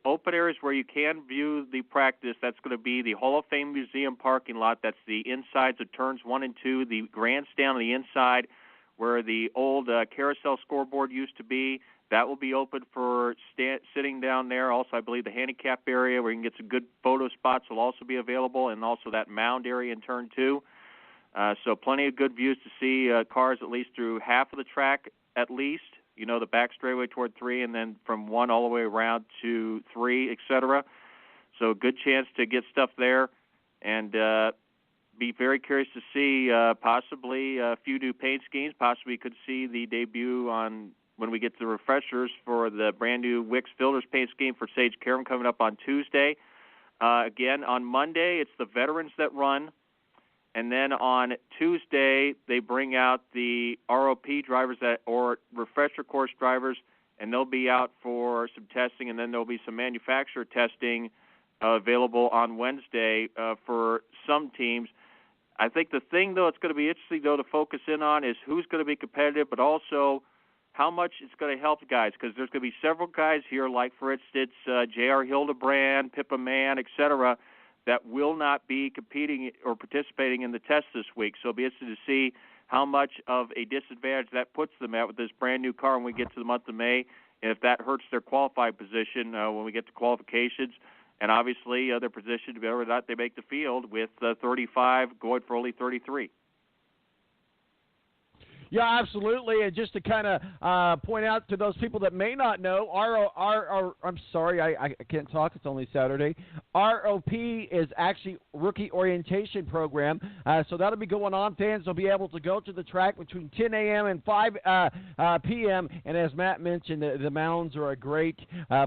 open areas where you can view the practice, that's going to be the Hall of Fame Museum parking lot. That's the insides of turns 1 and 2, the grandstand on the inside where the old carousel scoreboard used to be. That will be open for sitting down there. Also, I believe the handicap area where you can get some good photo spots will also be available, and also that mound area in turn 2. So plenty of good views to see cars at least through half of the track at least. You know, the back straightaway toward 3, and then from 1 all the way around to 3, etc. So good chance to get stuff there, and be very curious to see possibly a few new paint schemes. Possibly could see the debut on when we get to the refreshers for the brand new Wix Filters paint scheme for Sage Karam coming up on Tuesday. Again, on Monday, it's the veterans that run. And then on Tuesday, they bring out the ROP drivers or refresher course drivers, and they'll be out for some testing, and then there'll be some manufacturer testing available on Wednesday for some teams. I think the thing, though, it's going to be interesting, though, to focus in on is who's going to be competitive, but also how much it's going to help guys, because there's going to be several guys here, like, for instance, J.R. Hildebrand, Pippa Mann, et cetera, that will not be competing or participating in the test this week. So it'll be interesting to see how much of a disadvantage that puts them at with this brand-new car when we get to the month of May, and if that hurts their qualifying position when we get to qualifications, and obviously their position to be whether or not they make the field with 35 going for only 33. Yeah, absolutely. And just to kind of point out to those people that may not know, I'm sorry, I can't talk. It's only Saturday. ROP is actually Rookie Orientation Program. So that'll be going on. Fans will be able to go to the track between 10 a.m. and 5 p.m. And as Matt mentioned, the mounds are a great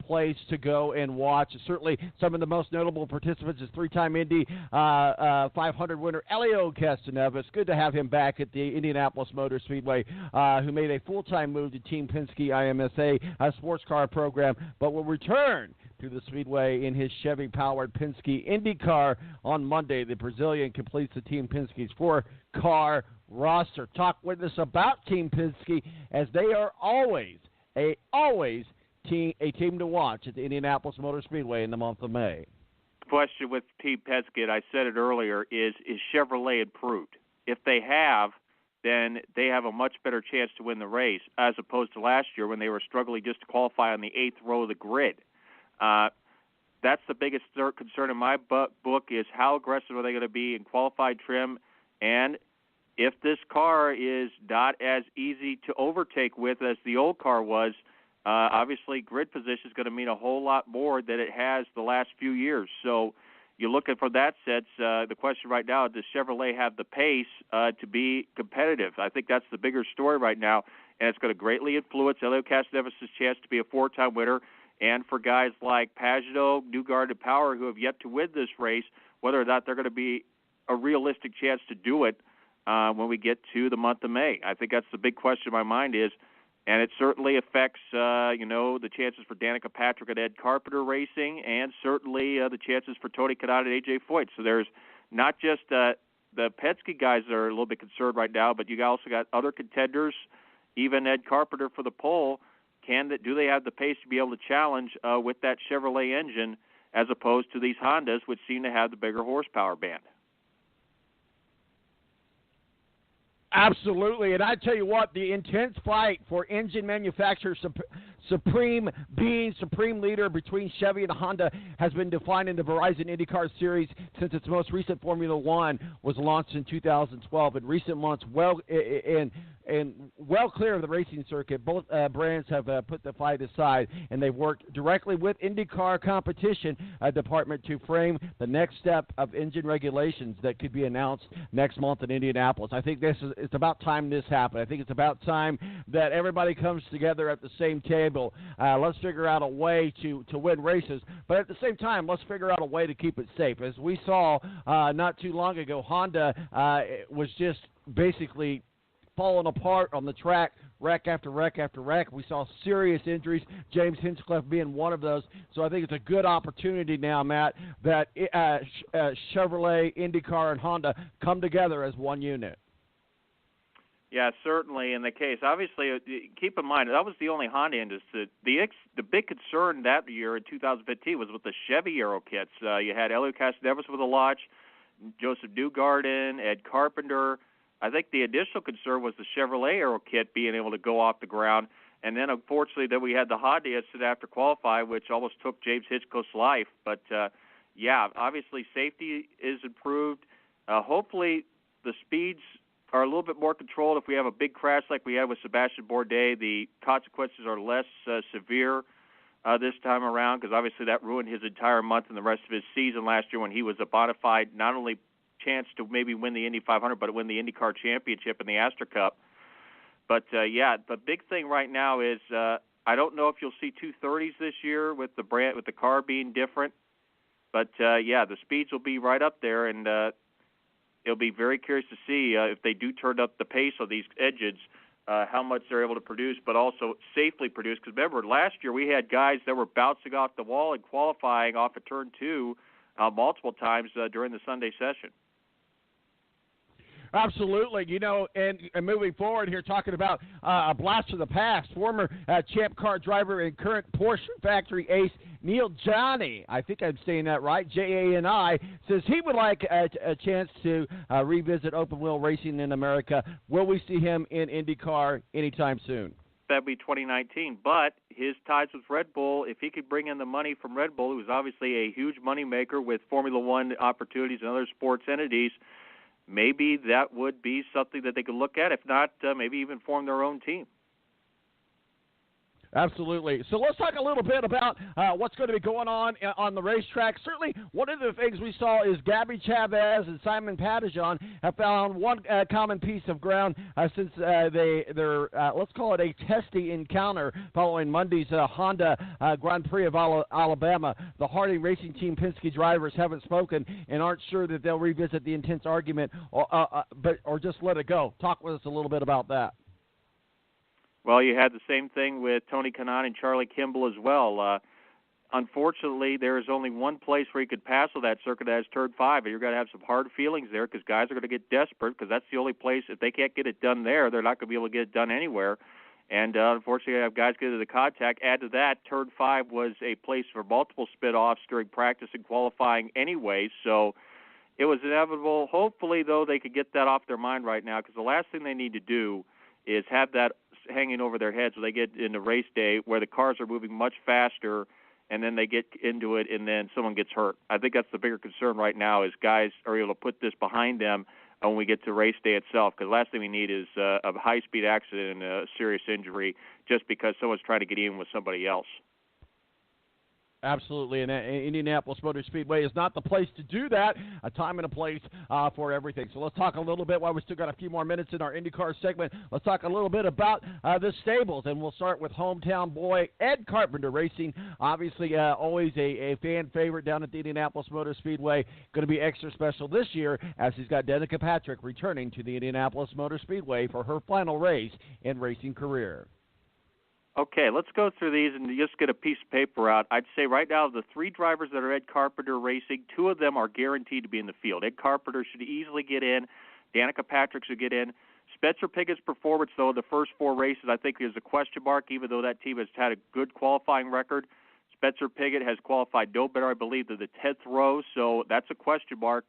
place to go and watch. Certainly some of the most notable participants is three-time Indy 500 winner Elio Castaneda. It's good to have him back at the Indianapolis Motor Speedway, who made a full-time move to Team Penske IMSA sports car program, but will return to the Speedway in his Chevy-powered Penske Indy Car on Monday. The Brazilian completes the Team Penske's 4-car roster. Talk with us about Team Penske, as they are always a team to watch at the Indianapolis Motor Speedway in the month of May. Question with Team Penske, I said it earlier, is Chevrolet improved? If they have, then they have a much better chance to win the race, as opposed to last year when they were struggling just to qualify on the 8th row of the grid. That's the biggest concern in my book, is how aggressive are they going to be in qualified trim, and if this car is not as easy to overtake with as the old car was, obviously grid position is going to mean a whole lot more than it has the last few years. So you're looking for that sense. The question right now, does Chevrolet have the pace to be competitive? I think that's the bigger story right now, and it's going to greatly influence Elio Castaneda's chance to be a 4-time winner, and for guys like Pagenaud, Newgarden, and Power, who have yet to win this race, whether or not they're going to be a realistic chance to do it when we get to the month of May. I think that's the big question in my mind is, and it certainly affects, the chances for Danica Patrick and Ed Carpenter racing, and certainly the chances for Tony Kanaan and A.J. Foyt. So there's not just the Penske guys that are a little bit concerned right now, but you also got other contenders, even Ed Carpenter for the pole. Do they have the pace to be able to challenge with that Chevrolet engine, as opposed to these Hondas, which seem to have the bigger horsepower band? Absolutely, and I tell you what, the intense fight for engine manufacturer supreme leader between Chevy and Honda has been defined in the Verizon IndyCar Series since its most recent Formula One was launched in 2012. In recent months, well clear of the racing circuit, both brands have put the fight aside, and they've worked directly with IndyCar competition department to frame the next step of engine regulations that could be announced next month in Indianapolis. I think it's about time this happened. I think it's about time that everybody comes together at the same table. Let's figure out a way to win races, but at the same time, let's figure out a way to keep it safe. As we saw not too long ago, Honda was just basically falling apart on the track, wreck after wreck after wreck. We saw serious injuries, James Hinchcliffe being one of those. So I think it's a good opportunity now, Matt, that Chevrolet, IndyCar, and Honda come together as one unit. Yeah, certainly in the case. Obviously, keep in mind, that was the only Honda industry. The big concern that year in 2015 was with the Chevy Aero kits. You had Elio Castroneves with a launch, Joseph Newgarden, Ed Carpenter. I think the additional concern was the Chevrolet Aero kit being able to go off the ground. And then, unfortunately, then we had the Honda incident after qualify, which almost took James Hitchcock's life. But, yeah, obviously safety is improved. Hopefully the speeds are a little bit more controlled. If we have a big crash like we had with Sebastian Bourdais, the consequences are less severe this time around, because obviously that ruined his entire month and the rest of his season last year when he was a bona fide not only chance to maybe win the Indy 500, but win the Indy Car Championship and the Astor Cup. But, yeah, the big thing right now is I don't know if you'll see 230s this year with the car being different. But, yeah, the speeds will be right up there, and it'll be very curious to see if they do turn up the pace of these engines, how much they're able to produce, but also safely produce. Because remember, last year we had guys that were bouncing off the wall and qualifying off of turn 2 multiple times during the Sunday session. Absolutely. You know, and moving forward here, talking about a blast from the past, former Champ Car driver and current Porsche factory ace Neil Jani, I think I'm saying that right, Jani, says he would like a chance to revisit open-wheel racing in America. Will we see him in Indy Car anytime soon? That'd be 2019, but his ties with Red Bull, if he could bring in the money from Red Bull, who's obviously a huge moneymaker with Formula One opportunities and other sports entities, maybe that would be something that they could look at. If not, maybe even form their own team. Absolutely. So let's talk a little bit about what's going to be going on the racetrack. Certainly, one of the things we saw is Gabby Chavez and Simon Pattison have found one common piece of ground since their let's call it a testy encounter following Monday's Honda Grand Prix of Alabama. The Harding Racing Team Penske drivers haven't spoken and aren't sure that they'll revisit the intense argument or just let it go. Talk with us a little bit about that. Well, you had the same thing with Tony Kanaan and Charlie Kimball as well. Unfortunately, there is only one place where you could pass on that circuit, that is turn 5, and you're going to have some hard feelings there because guys are going to get desperate because that's the only place. If they can't get it done there, they're not going to be able to get it done anywhere. And unfortunately, you have guys get into the contact. Add to that, turn 5 was a place for multiple spit-offs during practice and qualifying anyway, so it was inevitable. Hopefully, though, they could get that off their mind right now because the last thing they need to do is have that hanging over their heads when they get into race day where the cars are moving much faster and then they get into it and then someone gets hurt. I think that's the bigger concern right now is guys are able to put this behind them when we get to race day itself because the last thing we need is a high-speed accident and a serious injury just because someone's trying to get in with somebody else. Absolutely, and Indianapolis Motor Speedway is not the place to do that. A time and a place for everything. So let's talk a little bit, while we still got a few more minutes in our IndyCar segment, let's talk a little bit about the stables, and we'll start with hometown boy Ed Carpenter Racing. Obviously, always a fan favorite down at the Indianapolis Motor Speedway. Going to be extra special this year as he's got Danica Patrick returning to the Indianapolis Motor Speedway for her final race in racing career. Okay, let's go through these and just get a piece of paper out. I'd say right now the 3 drivers that are Ed Carpenter Racing, 2 of them are guaranteed to be in the field. Ed Carpenter should easily get in. Danica Patrick should get in. Spencer Pigot's performance, though, the first 4 races, I think is a question mark, even though that team has had a good qualifying record. Spencer Pigot has qualified no better, I believe, than the 10th row, so that's a question mark.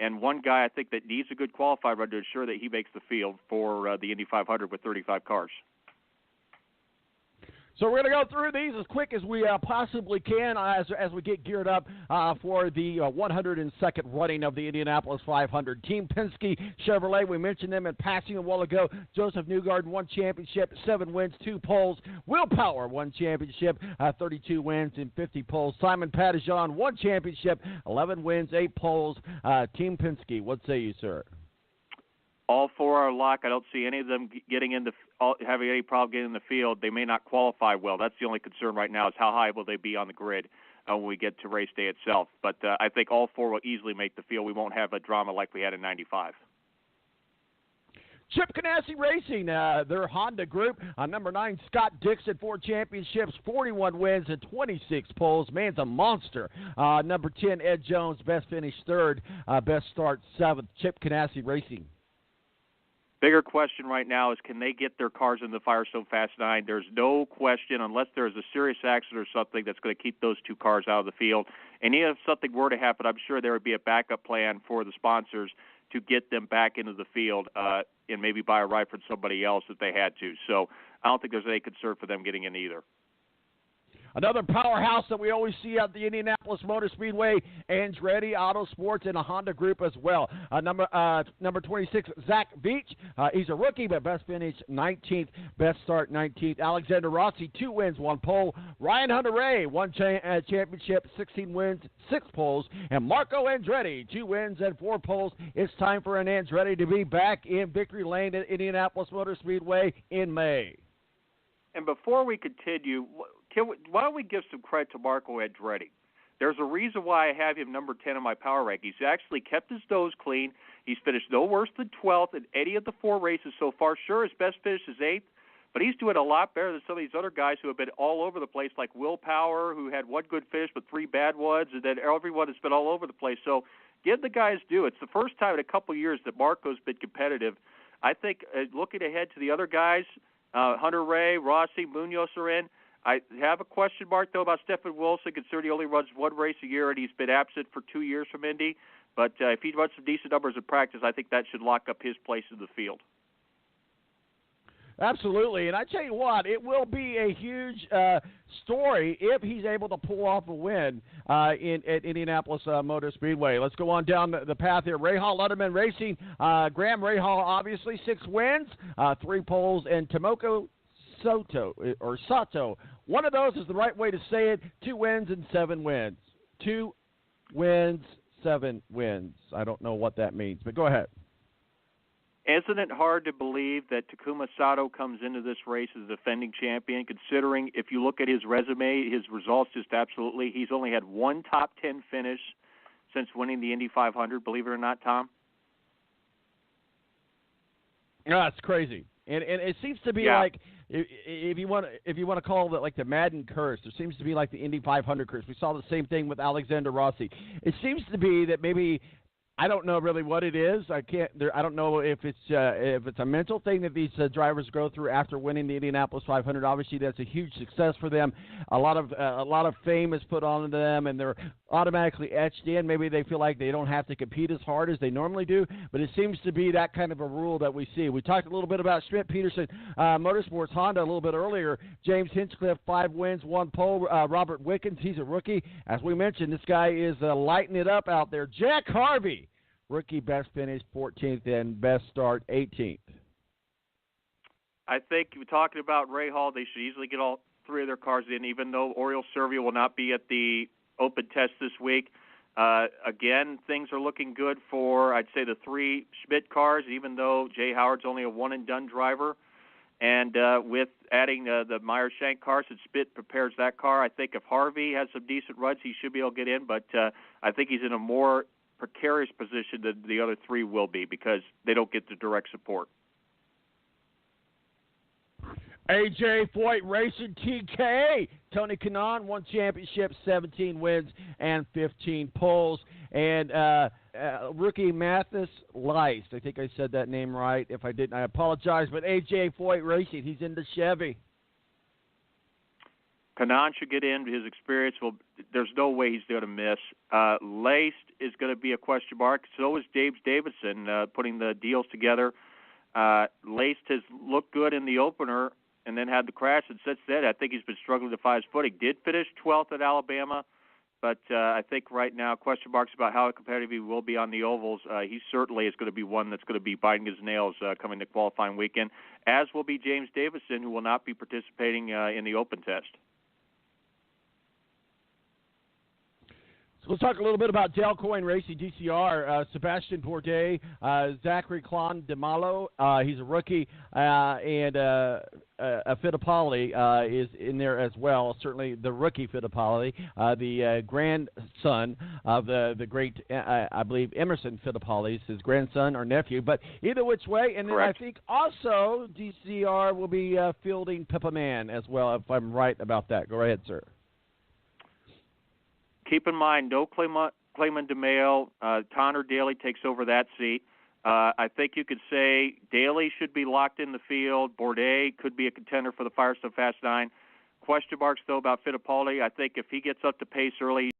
And one guy I think that needs a good qualifying run to ensure that he makes the field for the Indy 500 with 35 cars. So we're going to go through these as quick as we possibly can as we get geared up for the 102nd running of the Indianapolis 500. Team Penske Chevrolet, we mentioned them in passing a while ago. Joseph Newgarden, 1 championship, 7 wins, 2 poles. Will Power, 1 championship, 32 wins and 50 poles. Simon Pattison, 1 championship, 11 wins, 8 poles. Team Penske, what say you, sir? All 4 are locked. I don't see any of them having any problem getting in the field. They may not qualify well. That's the only concern right now is how high will they be on the grid when we get to race day itself. But I think all 4 will easily make the field. We won't have a drama like we had in 95. Chip Ganassi Racing, their Honda group, number 9, Scott Dixon, 4 championships, 41 wins, and 26 poles. Man's a monster. Number 10, Ed Jones, best finish 3rd, best start 7th. Chip Ganassi Racing. Bigger question right now is, can they get their cars in the Firestone Fast 9? There's no question, unless there's a serious accident or something, that's going to keep those two cars out of the field. And even if something were to happen, I'm sure there would be a backup plan for the sponsors to get them back into the field and maybe buy a ride from somebody else if they had to. So I don't think there's any concern for them getting in either. Another powerhouse that we always see at the Indianapolis Motor Speedway, Andretti Autosports, and a Honda Group as well. Number 26, Zach Veach. He's a rookie, but best finish 19th, best start 19th. Alexander Rossi, 2 wins, 1 pole. Ryan Hunter-Reay, 1 championship, 16 wins, 6 poles. And Marco Andretti, 2 wins and 4 poles. It's time for an Andretti to be back in victory lane at Indianapolis Motor Speedway in May. And before we continue, why don't we give some credit to Marco Andretti? There's a reason why I have him number 10 in my power rank. He's actually kept his nose clean. He's finished no worse than 12th in any of the 4 races so far. Sure, his best finish is 8th, but he's doing a lot better than some of these other guys who have been all over the place, like Will Power, who had 1 good finish but 3 bad ones, and then everyone has been all over the place. So give the guys due. It's the first time in a couple of years that Marco's been competitive. I think looking ahead to the other guys, Hunter-Reay, Rossi, Munoz are in. I have a question mark, though, about Stephen Wilson, considering he only runs 1 race a year and he's been absent for 2 years from Indy. But if he runs some decent numbers in practice, I think that should lock up his place in the field. Absolutely, and I tell you what, it will be a huge story if he's able to pull off a win at Indianapolis Motor Speedway. Let's go on down the path here. Rahal Letterman Racing, Graham Rahal, obviously 6 wins, 3 poles, and Tomoko Sato. One of those is the right way to say it. 2 wins and 7 wins. 2 wins, 7 wins. I don't know what that means, but go ahead. Isn't it hard to believe that Takuma Sato comes into this race as a defending champion, considering if you look at his resume, his results just absolutely, he's only had 1 top 10 finish since winning the Indy 500, believe it or not, Tom? No, that's crazy. And it seems to be like, if you want to call it like the Madden curse, there seems to be like the Indy 500 curse. We saw the same thing with Alexander Rossi. It seems to be that maybe, I don't know really what it is. I don't know if it's a mental thing that these drivers go through after winning the Indianapolis 500. Obviously, that's a huge success for them. A lot of fame is put on them, and they're automatically etched in. Maybe they feel like they don't have to compete as hard as they normally do. But it seems to be that kind of a rule that we see. We talked a little bit about Schmidt-Peterson Motorsports Honda a little bit earlier. James Hinchcliffe, 5 wins, 1 pole. Robert Wickens, he's a rookie. As we mentioned, this guy is lighting it up out there. Jack Harvey, rookie, best finish 14th and best start 18th. I think we're talking about Rahal. They should easily get all 3 of their cars in, even though Oriol Servio will not be at the open test this week. Again, things are looking good for, I'd say, the 3 Schmidt cars, even though Jay Howard's only a one-and-done driver. And with adding the Meyer-Shank car, since Schmidt prepares that car, I think if Harvey has some decent runs, he should be able to get in. But I think he's in a more precarious position than the other 3 will be because they don't get the direct support. AJ Foyt Racing TK. Tony Kanaan, 1 championship, 17 wins, and 15 poles. And rookie Mathis Lice. I think I said that name right. If I didn't, I apologize. But AJ Foyt Racing, he's in the Chevy. Kanaan should get in. His experience there's no way he's going to miss. Laced is going to be a question mark. So is James Davidson putting the deals together. Laced has looked good in the opener and then had the crash. And since then, I think he's been struggling to find his footing. Did finish 12th at Alabama, but I think right now question marks about how competitive he will be on the ovals. He certainly is going to be one that's going to be biting his nails coming to qualifying weekend, as will be James Davidson, who will not be participating in the open test. Let's talk a little bit about Delcoin Racing DCR. Sebastian Bourdais, Zachary Klon DeMalo. He's a rookie, and Fittipaldi is in there as well. Certainly the rookie Fittipaldi, the grandson of the great, I believe, Emerson Fittipaldi is his grandson or nephew. But either which way, and Correct. then I think also DCR will be fielding Pippa Man as well, if I'm right about that. Go ahead, sir. Keep in mind, no Clayman DeMayo. Connor Daly takes over that seat. I think you could say Daly should be locked in the field. Bourdais could be a contender for the Firestone Fast 9. Question marks, though, about Fittipaldi. I think if he gets up to pace early,